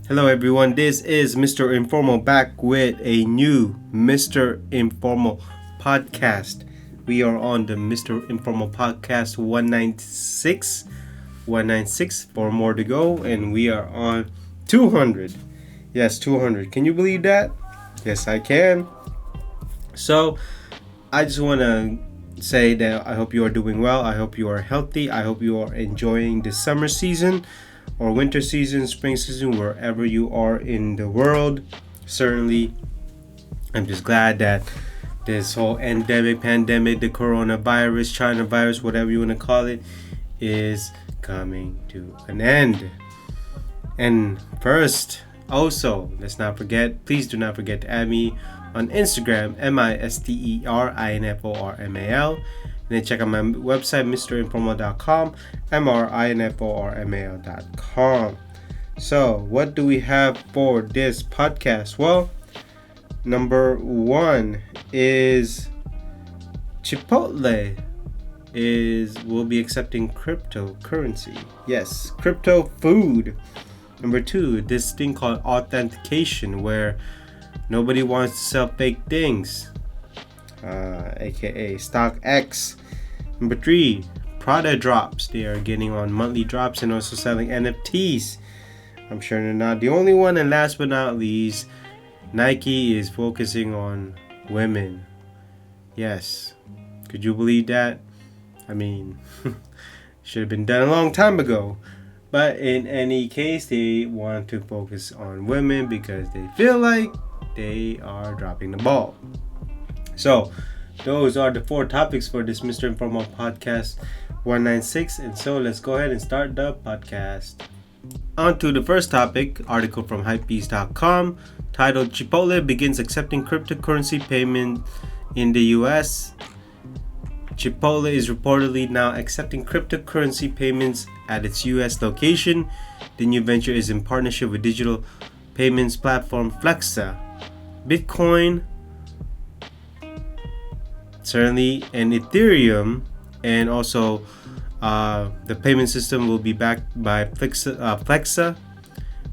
Hello, everyone. This is Mr. Informal back with a new Mr. Informal podcast. We are on the Mr. Informal podcast 196. 196, 4 more to go, and we are on 200. Yes, 200. Can you believe that? Yes, I can. So, I just want to say that I hope you are doing well. I hope you are healthy. I hope you are enjoying the summer season or winter season, spring season, wherever you are in the world. Certainly, I'm just glad that this whole pandemic, the coronavirus, China virus, whatever you want to call it, is coming to an end. And first, also, please do not forget to add me on Instagram, MisterInformal. And then check out my website, mrinformal.com, mrinformal.com. So, what do we have for this podcast? Well, number one is Chipotle will be accepting cryptocurrency. Yes, crypto food. Number two, this thing called Authentication, where nobody wants to sell fake things, aka StockX. Number three, Prada drops. They are getting on monthly drops and also selling NFTs. I'm sure they're not the only one. And last but not least, Nike is focusing on women. Yes, could you believe that? I mean, should have been done a long time ago. But in any case, they want to focus on women because they feel like they are dropping the ball. So, those are the 4 topics for this Mr. Informal Podcast 196. And so, let's go ahead and start the podcast. On to the first topic, article from hypebeast.com titled Chipotle begins accepting cryptocurrency payment in the US. Chipotle is reportedly now accepting cryptocurrency payments at its US location. The new venture is in partnership with digital payments platform Flexa, Bitcoin, certainly, and Ethereum, and also the payment system will be backed by Flexa.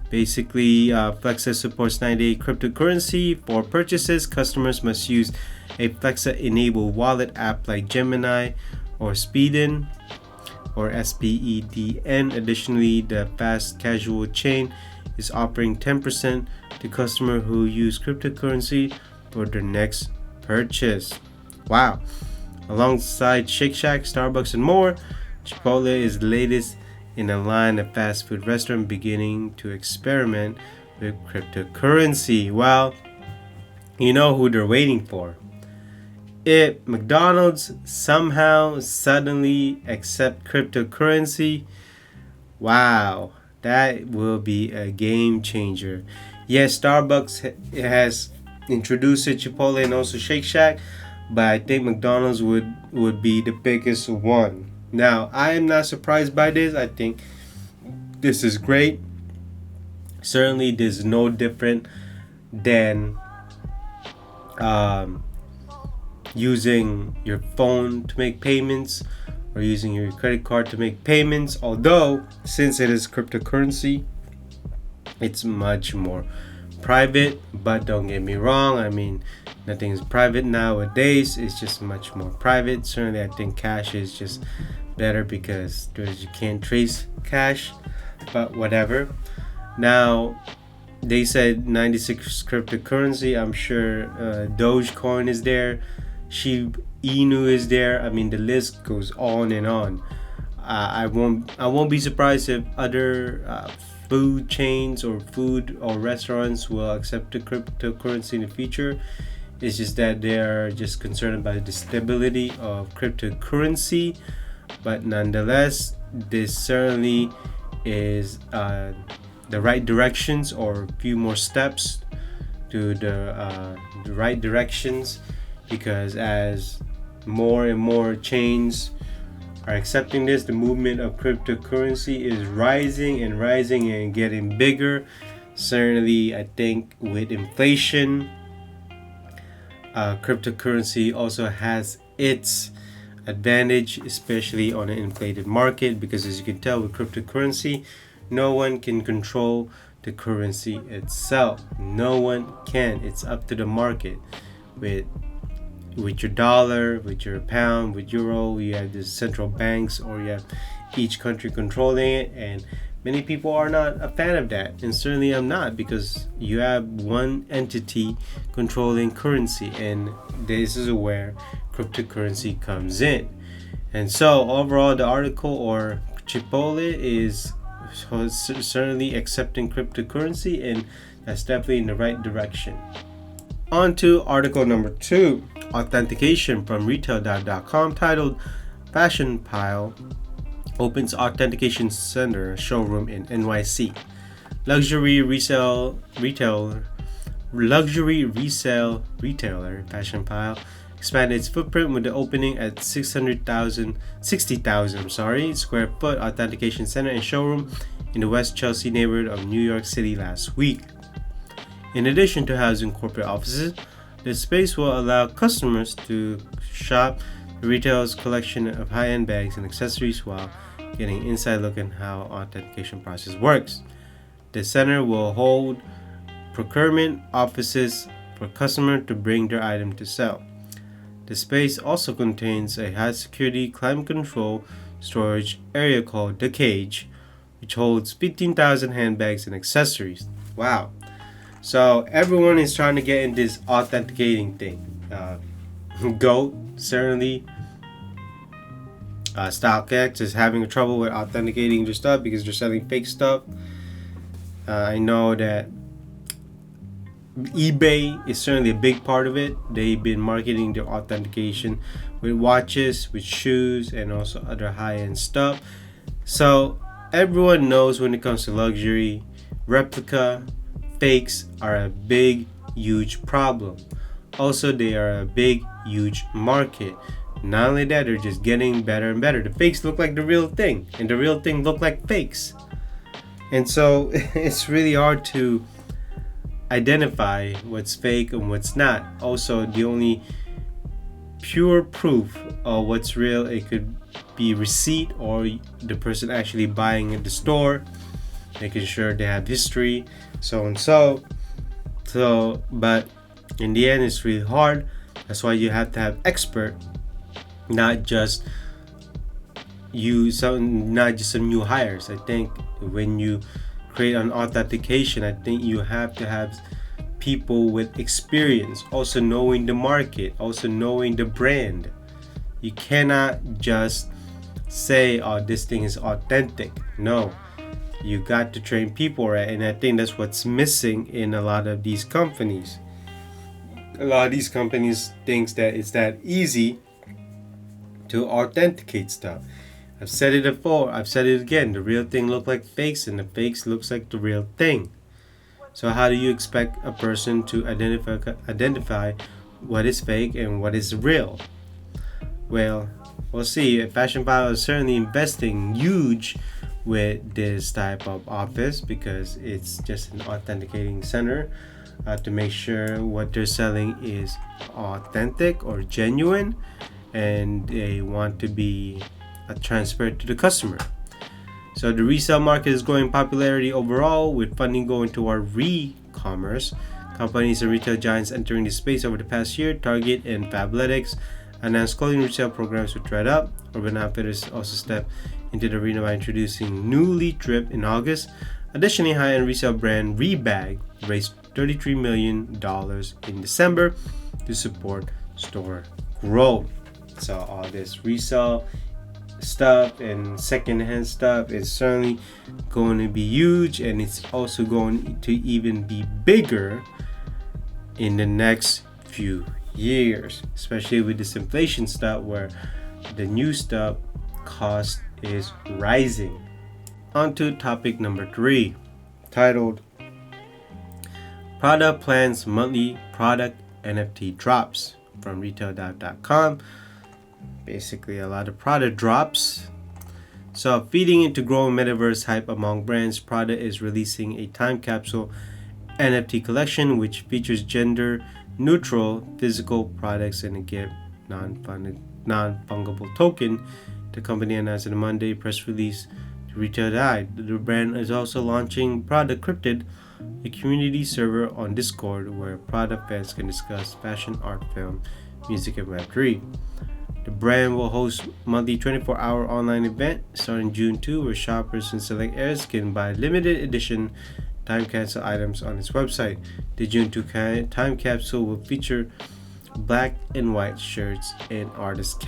Basically, Flexa supports 90-day cryptocurrency. For purchases, customers must use a Flexa-enabled wallet app like Gemini or Spedin or SPEDN. Additionally, the fast casual chain is offering 10% to customers who use cryptocurrency for their next purchase. Wow. Alongside Shake Shack, Starbucks, and more, Chipotle is the latest in a line of fast food restaurants beginning to experiment with cryptocurrency. Well, you know who they're waiting for. If McDonald's somehow suddenly accept cryptocurrency, wow, that will be a game changer. Yes, Starbucks has introduced it, Chipotle and also Shake Shack, but I think McDonald's would be the biggest one. Now, I am not surprised by this. I think this is great. Certainly, this is no different than using your phone to make payments or using your credit card to make payments. Although, since it is cryptocurrency, it's much more private. But don't get me wrong, I mean, nothing is private nowadays. It's just much more private. Certainly, I think cash is just better because you can't trace cash, but whatever. Now, they said 96 cryptocurrency. I'm sure Dogecoin is there, Shiba Inu is there. I mean, the list goes on and on. I won't be surprised if other food chains or food or restaurants will accept the cryptocurrency in the future. It's just that they are just concerned about the stability of cryptocurrency. But nonetheless, this certainly is the right directions, or a few more steps to the right directions, because as more and more chains are accepting this, the movement of cryptocurrency is rising and getting bigger. Certainly, I think with inflation, cryptocurrency also has its advantage, especially on an inflated market, because as you can tell with cryptocurrency, no one can control the currency itself. No one can. It's up to the market. With your dollar, with your pound, with euro, you have the central banks, or you have each country controlling it, and many people are not a fan of that, and certainly I'm not, because you have one entity controlling currency, and this is where cryptocurrency comes in. And so overall, the article, or Chipotle, is certainly accepting cryptocurrency, and that's definitely in the right direction. On to article number 2, Authentication from Retail.com, titled Fashion Pile Opens Authentication Center Showroom in NYC. Luxury resale retailer Fashion Pile expanded its footprint with the opening at 60,000 square foot authentication center and showroom in the West Chelsea neighborhood of New York City last week. In addition to housing corporate offices, the space will allow customers to shop the retail's collection of high-end bags and accessories while getting an inside look at how authentication process works. The center will hold procurement offices for customers to bring their item to sell. The space also contains a high-security, climate-controlled storage area called The Cage, which holds 15,000 handbags and accessories. Wow. So everyone is trying to get in this authenticating thing. GOAT, certainly. StockX is having trouble with authenticating their stuff because they're selling fake stuff. I know that eBay is certainly a big part of it. They've been marketing their authentication with watches, with shoes, and also other high-end stuff. So everyone knows when it comes to luxury, replica, fakes are a big, huge problem. Also, they are a big, huge market. Not only that, they're just getting better and better. The fakes look like the real thing, and the real thing look like fakes. And so it's really hard to identify what's fake and what's not. Also, the only pure proof of what's real, it could be receipt or the person actually buying at the store, making sure they have history, so and so. But in the end, it's really hard. That's why you have to have expert, not just some new hires. I think when you create an authentication, I think you have to have people with experience, also knowing the market, also knowing the brand. You cannot just say, oh, this thing is authentic. No, you got to train people, right? And I think that's what's missing in a lot of these companies. A lot of these companies think that it's that easy to authenticate stuff. I've said it before, I've said it again. The real thing look like fakes, and the fakes looks like the real thing. So how do you expect a person to identify what is fake and what is real? Well, we'll see. Fashion Pile is certainly investing huge with this type of office because it's just an authenticating center to make sure what they're selling is authentic or genuine, and they want to be transparent to the customer. So the resale market is growing popularity overall, with funding going toward re-commerce. Companies and retail giants entering the space over the past year. Target and Fabletics announced clothing resale programs with ThredUp. Urban Outfitters also stepped into the arena by introducing Newly Drip in August. Additionally, high-end resale brand Rebag raised $33 million in December to support store growth. So all this resale stuff and secondhand stuff is certainly going to be huge, and it's also going to even be bigger in the next few years, especially with this inflation stuff where the new stuff cost is rising. On to topic number 3, titled Prada Plans Monthly Product NFT Drops, from Retail.com. Basically a lot of Prada drops. So feeding into growing metaverse hype among brands, Prada is releasing a time capsule NFT collection which features gender neutral physical products and a gift non-fungible token. The company announced in a Monday press release Retail died. The brand is also launching Prada Cryptid, a community server on Discord where Prada fans can discuss fashion, art, film, music, and Web3. The brand will host monthly 24-hour online event starting June 2 where shoppers in select areas can buy limited edition time capsule items on its website. The June 2 time capsule will feature black and white shirts and artist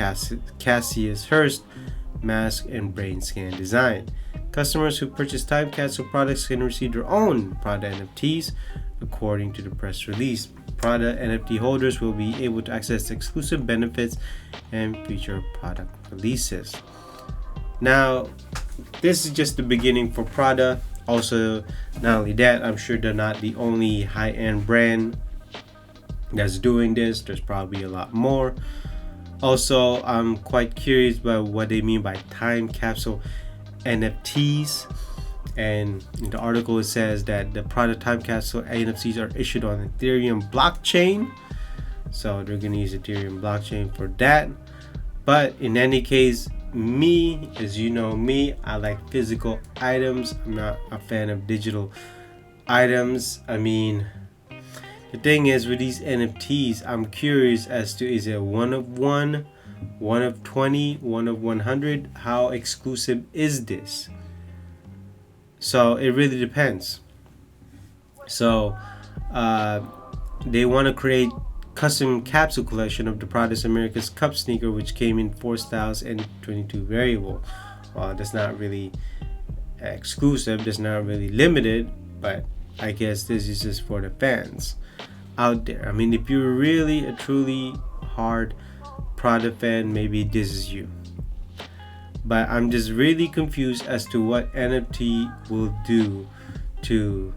Cassius Hurst mask and brain scan design. Customers who purchase time capsule products can receive their own Prada NFTs, according to the press release. Prada NFT holders will be able to access exclusive benefits and future product releases. Now, this is just the beginning for Prada. Also, not only that, I'm sure they're not the only high-end brand that's doing this. There's probably a lot more. Also, I'm quite curious about what they mean by time capsule NFTs. And in the article it says that the Prada time capsule NFTs are issued on Ethereum blockchain. So they're going to use Ethereum blockchain for that. But in any case, me, as you know me, I like physical items. I'm not a fan of digital items. I mean, the thing is with these NFTs, I'm curious as to, is it one of 1, 1 of 20, 1 of 100? How exclusive is this? So it really depends. So they want to create custom capsule collection of the Prada's America's Cup sneaker, which came in 4 styles and 22 variable. Well, that's not really exclusive. That's not really limited. But I guess this is just for the fans out there. I mean, if you're really a truly hard Prada fan, maybe this is you. But I'm just really confused as to what NFT will do to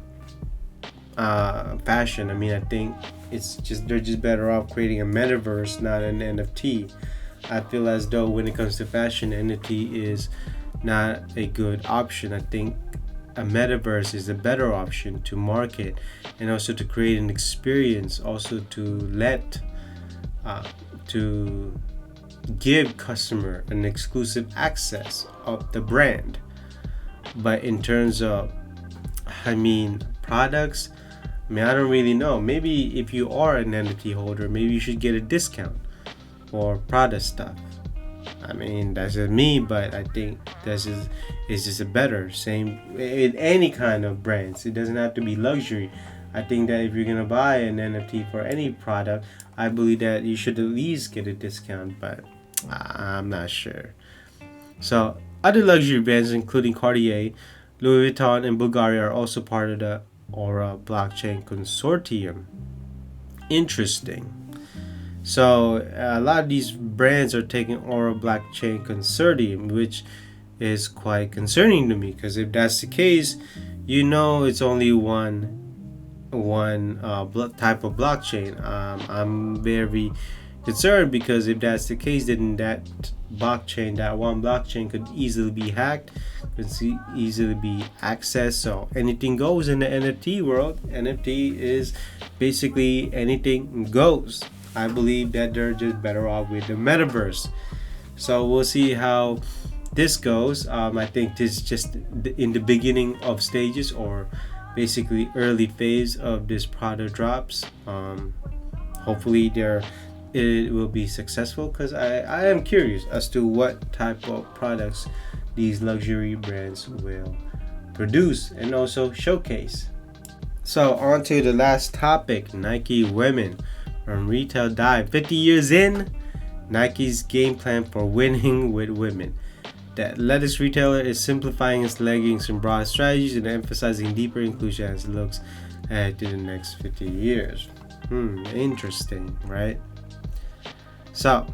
fashion. I mean, I think they're just better off creating a metaverse, not an NFT. I feel as though when it comes to fashion, NFT is not a good option. I think a metaverse is a better option to market and also to create an experience, also to give customer an exclusive access of the brand. But in terms of, products, I don't really know. Maybe if you are an NFT holder, maybe you should get a discount for Prada stuff. I mean, that's just me, but I think this is just a better, same in any kind of brands. It doesn't have to be luxury. I think that if you're gonna buy an NFT for any product, I believe that you should at least get a discount, but I'm not sure. So other luxury brands including Cartier, Louis Vuitton, and Bulgari are also part of the Aura blockchain consortium. Interesting. So a lot of these brands are taking Aura blockchain consortium, which is quite concerning to me, because if that's the case, it's only one type of blockchain. I'm very concerned, because if that's the case, then that one blockchain could easily be hacked, could easily be accessed. So anything goes in the NFT world. NFT is basically anything goes. I believe that they're just better off with the metaverse. So we'll see how this goes. I think this is just in the beginning of stages, or basically early phase of this product drops. Hopefully it will be successful, because I am curious as to what type of products these luxury brands will produce and also showcase. So on to the last topic, Nike women. From retail dive 50 years in, Nike's game plan for winning with women. The athletics retailer is simplifying its leggings and bra strategies and emphasizing deeper inclusion as it looks ahead to the next 50 years. Interesting, right? So,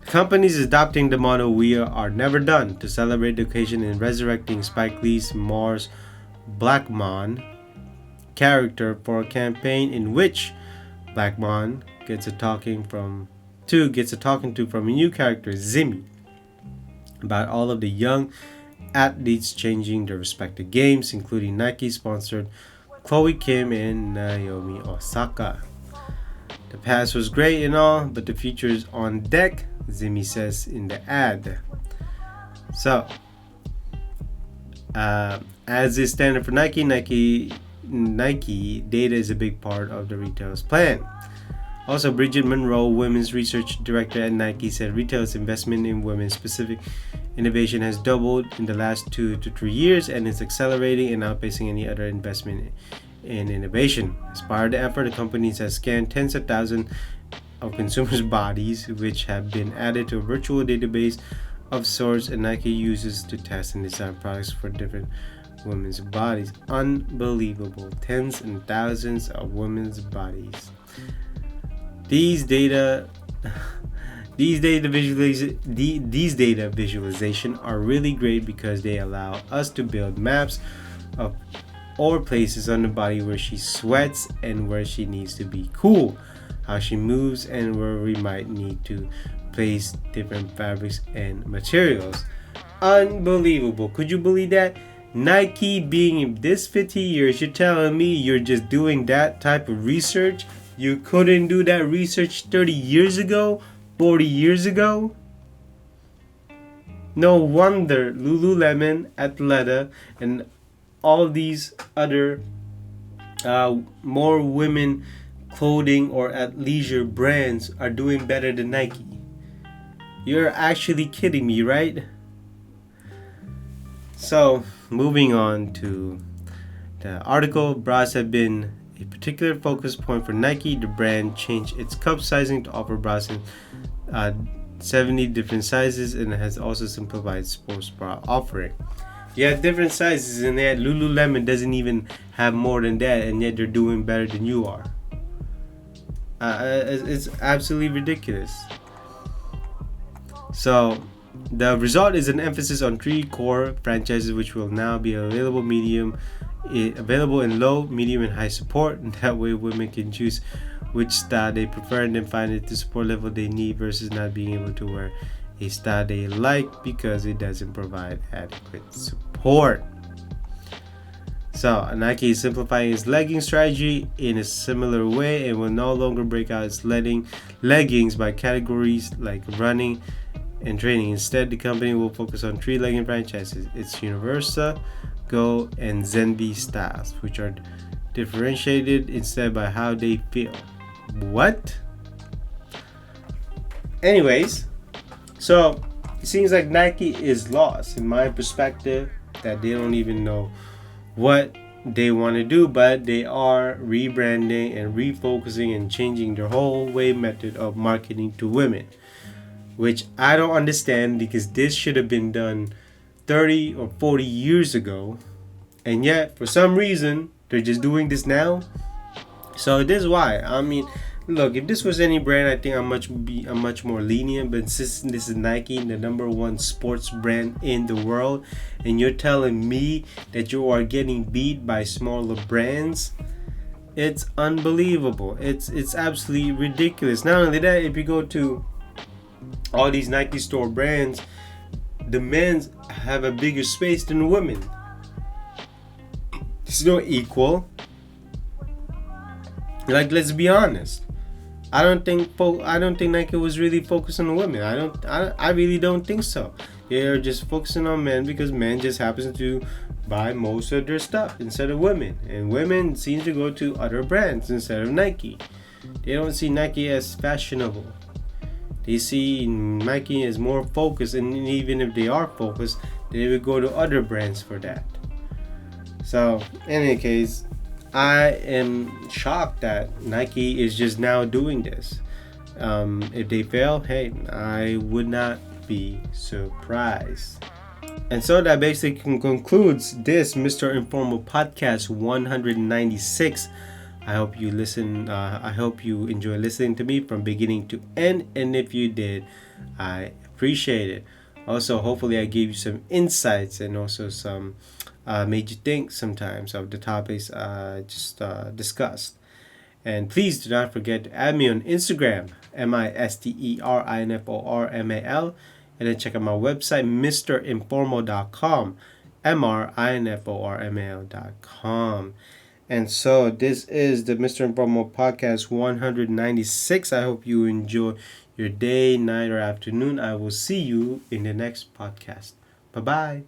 companies adopting the motto "We are never done" to celebrate the occasion and resurrecting Spike Lee's Mars Blackmon character for a campaign in which Blackmon gets a talking to from a new character, Zimmy, about all of the young athletes changing their respective games, including Nike-sponsored Chloe Kim and Naomi Osaka. The past was great and all, but the future is on deck, Zimmy says in the ad. So, As is standard for Nike data is a big part of the retailer's plan. Also, Bridget Monroe, women's research director at Nike, said retail's investment in women-specific innovation has doubled in the last 2 to 3 years and is accelerating and outpacing any other investment in innovation. As part of the effort, the company has scanned tens of thousands of consumers' bodies, which have been added to a virtual database of sorts, and Nike uses to test and design products for different women's bodies. Unbelievable. Tens and thousands of women's bodies. These data visualization are really great because they allow us to build maps of or places on the body where she sweats and where she needs to be cool, how she moves, and where we might need to place different fabrics and materials. Unbelievable. Could you believe that? Nike being in this 50 years, you're telling me you're just doing that type of research? You couldn't do that research 30 years ago, 40 years ago? No wonder Lululemon, Athleta, and all these other more women clothing or athleisure brands are doing better than Nike. You're actually kidding me, right? So, moving on to the article, bras have been a particular focus point for Nike. The brand changed its cup sizing to offer bras in 70 different sizes and has also simplified sports bra offering. You have different sizes, and yet Lululemon doesn't even have more than that, and yet they're doing better than you are. It's absolutely ridiculous. So, the result is an emphasis on 3 core franchises, which will now be available in low, medium, and high support. And that way, women can choose which style they prefer and then find it the support level they need versus not being able to wear a style they like because it doesn't provide adequate support. So, Nike is simplifying its legging strategy in a similar way and will no longer break out its leggings by categories like running and training. Instead, the company will focus on 3 legging franchises: its Universa, Go, and Zenvi styles, which are differentiated instead by how they feel. What? Anyways, so it seems like Nike is lost in my perspective, that they don't even know what they want to do, but they are rebranding and refocusing and changing their whole method of marketing to women, which I don't understand because this should have been done 30 or 40 years ago, and yet for some reason they're just doing this now. So this is why. I mean, look, if this was any brand, I think I'm much more lenient. But since this is Nike, the number 1 sports brand in the world, and you're telling me that you are getting beat by smaller brands, it's unbelievable. It's absolutely ridiculous. Not only that, if you go to all these Nike store brands, the men's have a bigger space than the women. It's not equal. Like, let's be honest. I don't think Nike was really focused on the women. I really don't think so. They're just focusing on men because men just happens to buy most of their stuff instead of women, and women seem to go to other brands instead of Nike. They don't see Nike as fashionable. They see Nike as more focused, and even if they are focused, they would go to other brands for that. So, in any case, I am shocked that Nike is just now doing this. If they fail, hey, I would not be surprised. And so that basically concludes this Mr. Informal Podcast 196. I hope you listen. I hope you enjoy listening to me from beginning to end. And if you did, I appreciate it. Also, hopefully I gave you some insights and also some made you think sometimes of the topics I just discussed. And please do not forget to add me on Instagram, MisterInformal, and then check out my website, mrinformal.com, mrinformal.com. And so this is the Mr. Informal Podcast 196. I hope you enjoy your day, night, or afternoon. I will see you in the next podcast. Bye-bye.